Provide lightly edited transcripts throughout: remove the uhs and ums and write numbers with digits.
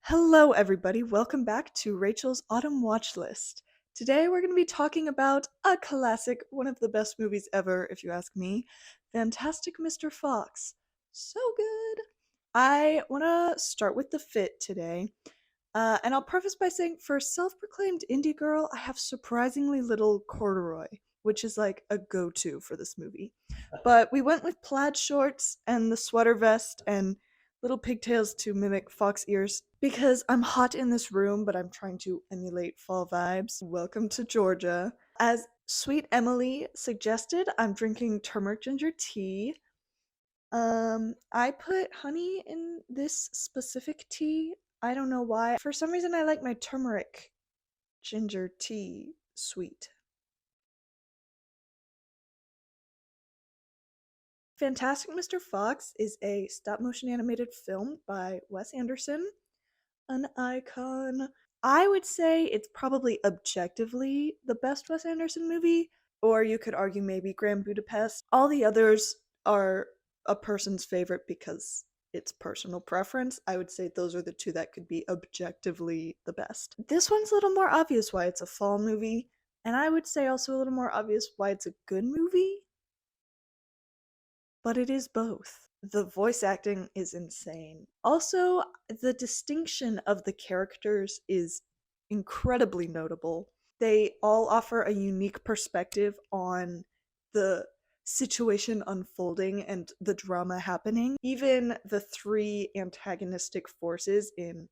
Hello, everybody. Welcome back to Rachel's Autumn Watch List. Today, we're going to be talking about a classic, one of the best movies ever, if you ask me, Fantastic Mr. Fox. So good. I want to start with the fit today, and I'll preface by saying, for a self-proclaimed indie girl, I have surprisingly little corduroy, which is like a go-to for this movie. But we went with plaid shorts and the sweater vest and little pigtails to mimic fox ears because I'm hot in this room, but I'm trying to emulate fall vibes. Welcome to Georgia. As Sweet Emily suggested, I'm drinking turmeric ginger tea. I put honey in this specific tea. I don't know why. For some reason, I like my turmeric ginger tea sweet. Fantastic Mr. Fox is a stop motion animated film by Wes Anderson, an icon. I would say it's probably objectively the best Wes Anderson movie, or you could argue maybe Grand Budapest. All the others are a person's favorite because it's personal preference. I would say those are the two that could be objectively the best. This one's a little more obvious why it's a fall movie, and I would say also a little more obvious why it's a good movie, but it is both. The voice acting is insane. Also, the distinction of the characters is incredibly notable. They all offer a unique perspective on the situation unfolding and the drama happening. Even the three antagonistic forces in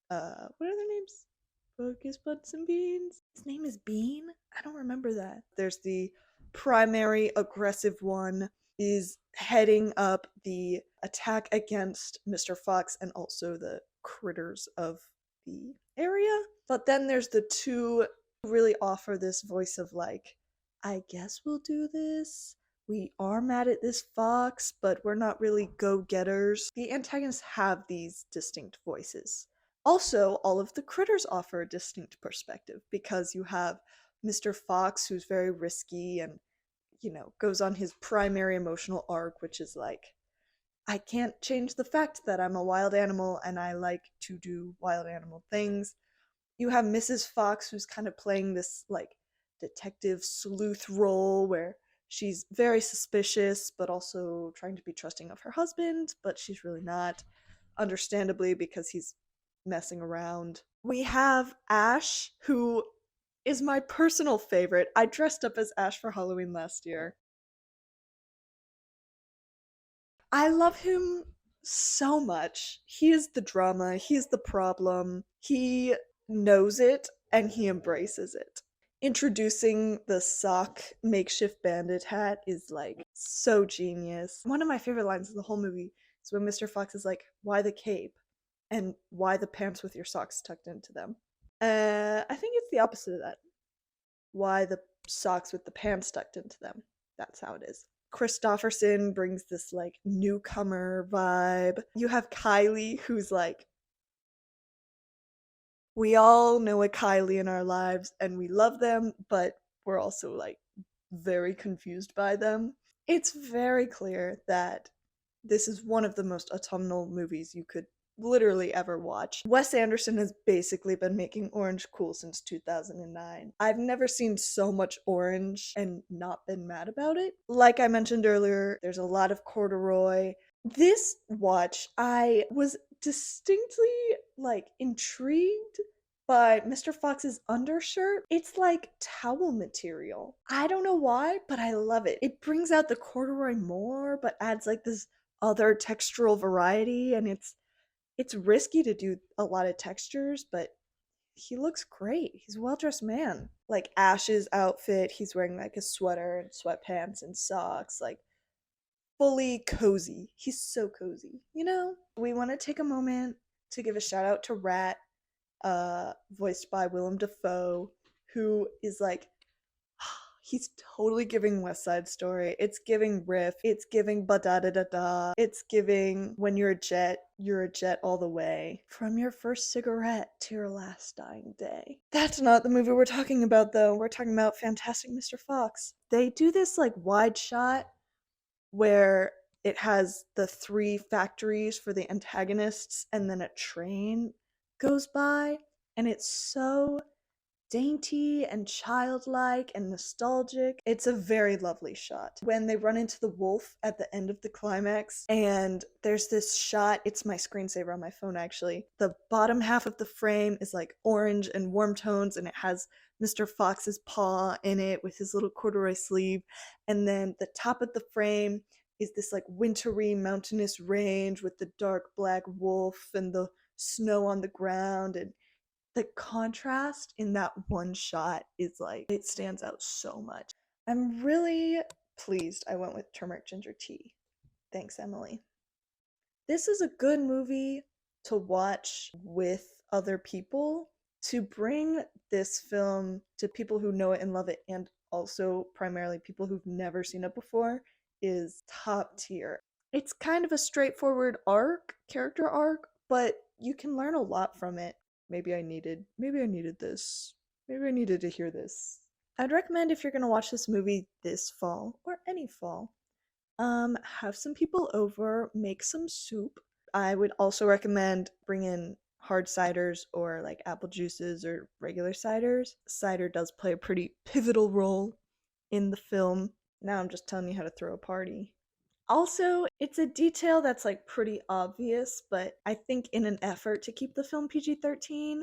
what are their names? Focus Butts and Beans. His name is Bean? I don't remember that. There's the primary aggressive one is heading up the attack against Mr. Fox and also the critters of the area. But then there's the two who really offer this voice of like, I guess we'll do this. We are mad at this fox, but we're not really go-getters. The antagonists have these distinct voices. Also, all of the critters offer a distinct perspective because you have Mr. Fox, who's very risky and goes on his primary emotional arc, which is like, I can't change the fact that I'm a wild animal and I like to do wild animal things. You have Mrs. Fox, who's kind of playing this like detective sleuth role where she's very suspicious but also trying to be trusting of her husband, but she's really not, understandably, because he's messing around. We have Ash, who is my personal favorite. I dressed up as Ash for Halloween last year. I love him so much. He is the drama, he is the problem. He knows it and he embraces it. Introducing the sock makeshift bandit hat is like so genius. One of my favorite lines of the whole movie is when Mr. Fox is like, why the cape? And why the pants with your socks tucked into them? I think it's the opposite of that. Why the socks with the pants tucked into them? That's how it is. Christopherson brings this like newcomer vibe. You have Kylie, who's like, we all know a Kylie in our lives and we love them, but we're also like very confused by them. It's very clear that this is one of the most autumnal movies you could literally ever watch. Wes Anderson has basically been making orange cool since 2009. I've never seen so much orange and not been mad about it. Like I mentioned earlier, there's a lot of corduroy. This watch, I was distinctly like intrigued by Mr. Fox's undershirt. It's like towel material. I don't know why, but I love it. It brings out the corduroy more, but adds like this other textural variety, and it's risky to do a lot of textures, but he looks great. He's a well-dressed man. Like Ash's outfit, he's wearing like a sweater and sweatpants and socks, like fully cozy. He's so cozy, you know? We want to take a moment to give a shout out to Rat, voiced by Willem Dafoe, who is like, he's totally giving West Side Story. It's giving Riff. It's giving ba da da da da. It's giving when you're a jet all the way. From your first cigarette to your last dying day. That's not the movie we're talking about, though. We're talking about Fantastic Mr. Fox. They do this like wide shot where it has the three factories for the antagonists and then a train goes by, and it's so dainty and childlike and nostalgic. It's a very lovely shot. When they run into the wolf at the end of the climax, and there's this shot, it's my screensaver on my phone actually. The bottom half of the frame is like orange and warm tones, and it has Mr. Fox's paw in it with his little corduroy sleeve. And then the top of the frame is this like wintry mountainous range with the dark black wolf and the snow on the ground, and the contrast in that one shot is like, it stands out so much. I'm really pleased I went with turmeric ginger tea. Thanks, Emily. This is a good movie to watch with other people, to bring this film to people who know it and love it, and also primarily people who've never seen it before, is top tier. It's kind of a straightforward character arc, but you can learn a lot from it. Maybe I needed this. Maybe I needed to hear this. I'd recommend, if you're going to watch this movie this fall or any fall, have some people over, make some soup. I would also recommend bring in hard ciders or like apple juices or regular ciders. Cider does play a pretty pivotal role in the film. Now I'm just telling you how to throw a party. Also, it's a detail that's like pretty obvious, but I think in an effort to keep the film PG-13,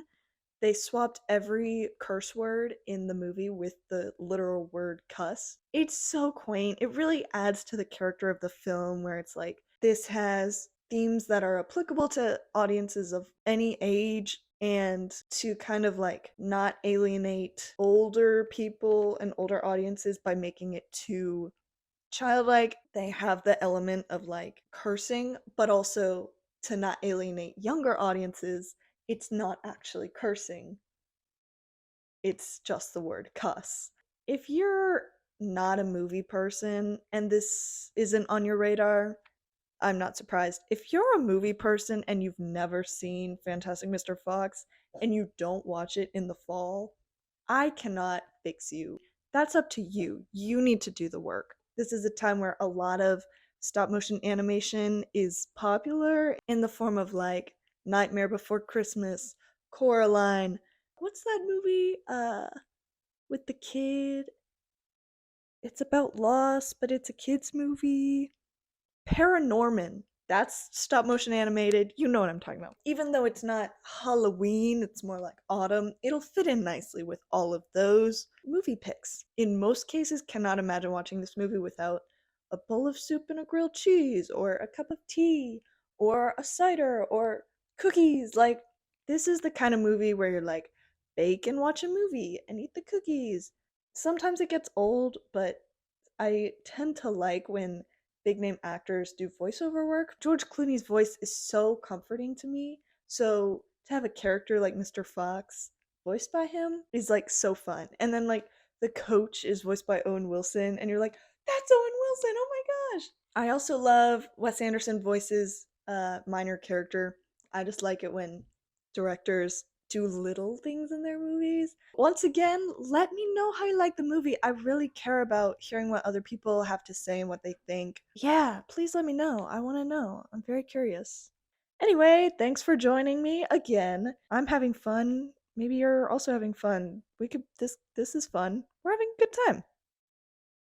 they swapped every curse word in the movie with the literal word cuss. It's so quaint. It really adds to the character of the film, where it's like, this has themes that are applicable to audiences of any age, and to kind of like not alienate older people and older audiences by making it too childlike. They have the element of like cursing, but also to not alienate younger audiences, it's not actually cursing. It's just the word cuss. If you're not a movie person and this isn't on your radar, I'm not surprised. If you're a movie person and you've never seen Fantastic Mr. Fox and you don't watch it in the fall, I cannot fix you. That's up to you. You need to do the work. This is a time where a lot of stop motion animation is popular in the form of like Nightmare Before Christmas, Coraline. What's that movie with the kid? It's about loss, but it's a kids movie. Paranorman. That's stop motion animated. You know what I'm talking about. Even though it's not Halloween, it's more like autumn, it'll fit in nicely with all of those movie picks. In most cases, cannot imagine watching this movie without a bowl of soup and a grilled cheese, or a cup of tea, or a cider, or cookies. Like, this is the kind of movie where you're like, bake and watch a movie and eat the cookies. Sometimes it gets old, but I tend to like when big name actors do voiceover work. George Clooney's voice is so comforting to me. So to have a character like Mr. Fox voiced by him is like so fun. And then like the coach is voiced by Owen Wilson, and you're like, that's Owen Wilson. Oh my gosh. I also love Wes Anderson voices minor character. I just like it when directors do little things in their movies. Once again, let me know how you like the movie. I really care about hearing what other people have to say and what they think. Yeah, please let me know. I want to know. I'm very curious. Anyway, thanks for joining me again. I'm having fun. Maybe you're also having fun. This is fun. We're having a good time.